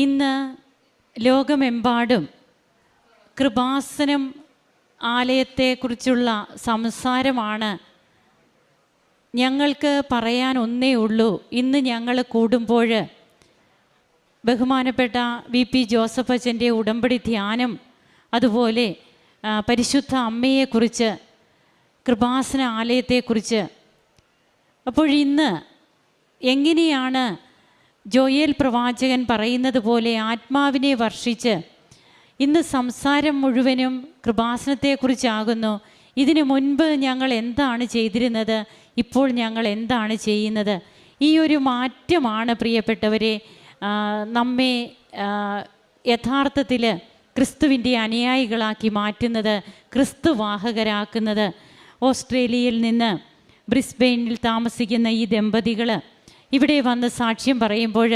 ഇന്ന് ലോകമെമ്പാടും കൃപാസനം ആലയത്തെക്കുറിച്ചുള്ള സംസാരമാണ്. ഞങ്ങൾക്ക് പറയാൻ ഒന്നേ ഉള്ളൂ. ഇന്ന് ഞങ്ങൾ കൂടുമ്പോൾ ബഹുമാനപ്പെട്ട VP ജോസഫ് അച്ഛൻ്റെ ഉടമ്പടി ധ്യാനം, അതുപോലെ പരിശുദ്ധ അമ്മയെക്കുറിച്ച്, കൃപാസന ആലയത്തെക്കുറിച്ച്. അപ്പോൾ ഇന്ന് എങ്ങനെയാണ് ജോയേൽ പ്രവാചകൻ പറയുന്നത് പോലെ ആത്മാവിനെ വർഷിച്ച് ഇന്ന് സംസാരം മുഴുവനും കൃപാസനത്തെക്കുറിച്ചാകുന്നു. ഇതിനു മുൻപ് ഞങ്ങൾ എന്താണ് ചെയ്തിരുന്നത്, ഇപ്പോൾ ഞങ്ങൾ എന്താണ് ചെയ്യുന്നത്? ഈ ഒരു മാറ്റമാണ് പ്രിയപ്പെട്ടവരെ നമ്മെ യഥാർത്ഥത്തിൽ ക്രിസ്തുവിൻ്റെ അനുയായികളാക്കി മാറ്റുന്നത്, ക്രിസ്തുവാഹകരാക്കുന്നത്. ഓസ്ട്രേലിയയിൽ നിന്ന് ബ്രിസ്ബെയിനിൽ താമസിക്കുന്ന ഈ ദമ്പതികൾ ഇവിടെ വന്ന് സാക്ഷ്യം പറയുമ്പോൾ